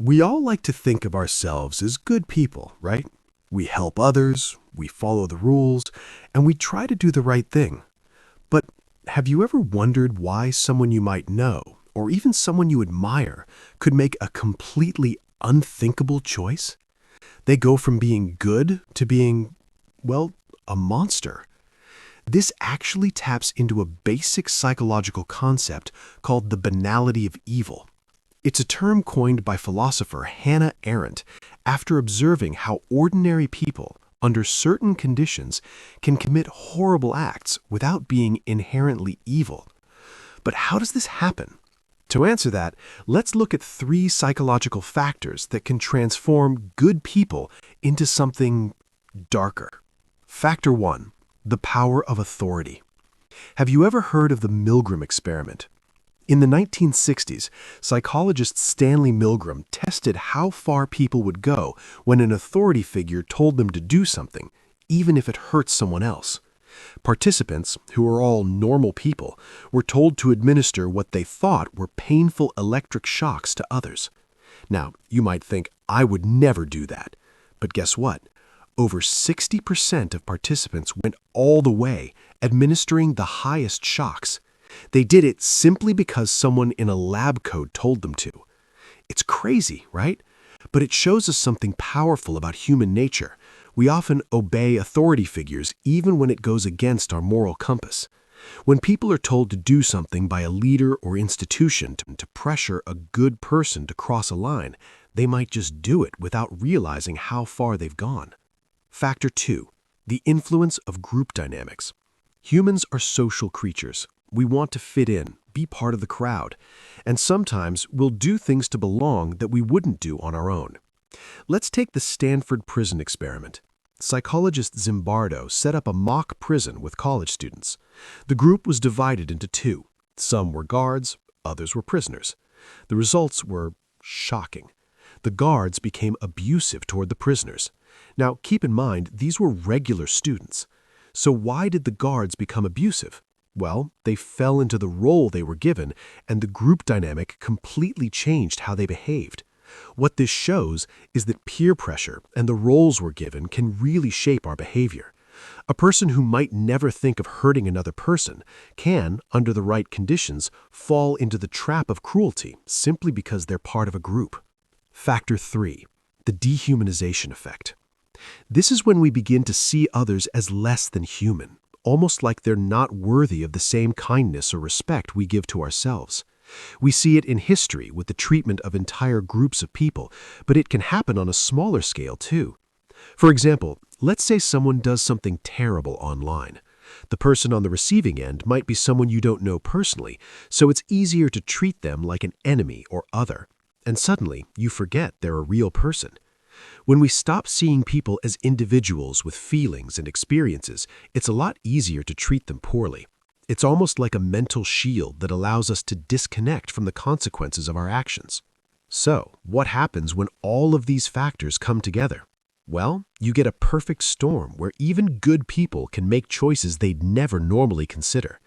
We all like to think of ourselves as good people, right? We help others, we follow the rules, and we try to do the right thing. But have you ever wondered why someone you might know, or even someone you admire, could make a completely unthinkable choice? They go from being good to being, well, a monster. This actually taps into a basic psychological concept called the banality of evil. It's a term coined by philosopher Hannah Arendt after observing how ordinary people, under certain conditions, can commit horrible acts without being inherently evil. But how does this happen? To answer that, let's look at three psychological factors that can transform good people into something darker. Factor 1. The power of authority. Have you ever heard of the Milgram experiment? In the 1960s, psychologist Stanley Milgram tested how far people would go when an authority figure told them to do something, even if it hurts someone else. Participants, who are all normal people, were told to administer what they thought were painful electric shocks to others. Now, you might think, I would never do that. But guess what? Over 60% of participants went all the way, administering the highest shocks. They did it simply because someone in a lab coat told them to. It's crazy, right? But it shows us something powerful about human nature. We often obey authority figures even when it goes against our moral compass. When people are told to do something by a leader or institution to pressure a good person to cross a line, they might just do it without realizing how far they've gone. Factor 2. The influence of group dynamics. Humans are social creatures. We want to fit in, be part of the crowd, and sometimes we'll do things to belong that we wouldn't do on our own. Let's take the Stanford prison experiment. Psychologist Zimbardo set up a mock prison with college students. The group was divided into two. Some were guards, others were prisoners. The results were shocking. The guards became abusive toward the prisoners. Now, keep in mind, these were regular students. So why did the guards become abusive? Well, they fell into the role they were given, and the group dynamic completely changed how they behaved. What this shows is that peer pressure and the roles we're given can really shape our behavior. A person who might never think of hurting another person can, under the right conditions, fall into the trap of cruelty simply because they're part of a group. Factor 3. The dehumanization effect. This is when we begin to see others as less than human, almost like they're not worthy of the same kindness or respect we give to ourselves. We see it in history with the treatment of entire groups of people, but it can happen on a smaller scale too. For example, let's say someone does something terrible online. The person on the receiving end might be someone you don't know personally, so it's easier to treat them like an enemy or other. And suddenly, you forget they're a real person. When we stop seeing people as individuals with feelings and experiences, it's a lot easier to treat them poorly. It's almost like a mental shield that allows us to disconnect from the consequences of our actions. So, what happens when all of these factors come together? Well, you get a perfect storm where even good people can make choices they'd never normally consider.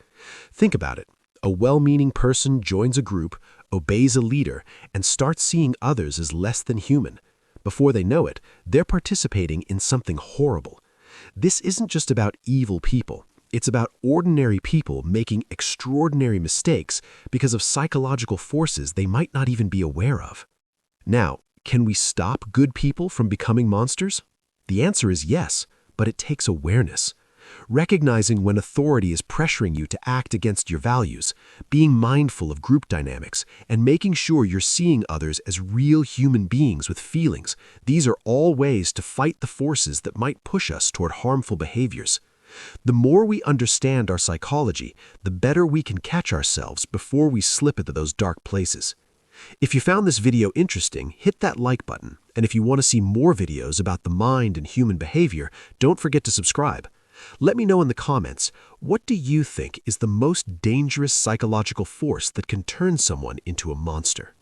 Think about it. A well-meaning person joins a group, obeys a leader, and starts seeing others as less than human. Before they know it, they're participating in something horrible. This isn't just about evil people. It's about ordinary people making extraordinary mistakes because of psychological forces they might not even be aware of. Now, can we stop good people from becoming monsters? The answer is yes, but it takes awareness. Recognizing when authority is pressuring you to act against your values, being mindful of group dynamics, and making sure you're seeing others as real human beings with feelings. These are all ways to fight the forces that might push us toward harmful behaviors. The more we understand our psychology, the better we can catch ourselves before we slip into those dark places. If you found this video interesting, hit that like button. And if you want to see more videos about the mind and human behavior, don't forget to subscribe. Let me know in the comments, what do you think is the most dangerous psychological force that can turn someone into a monster?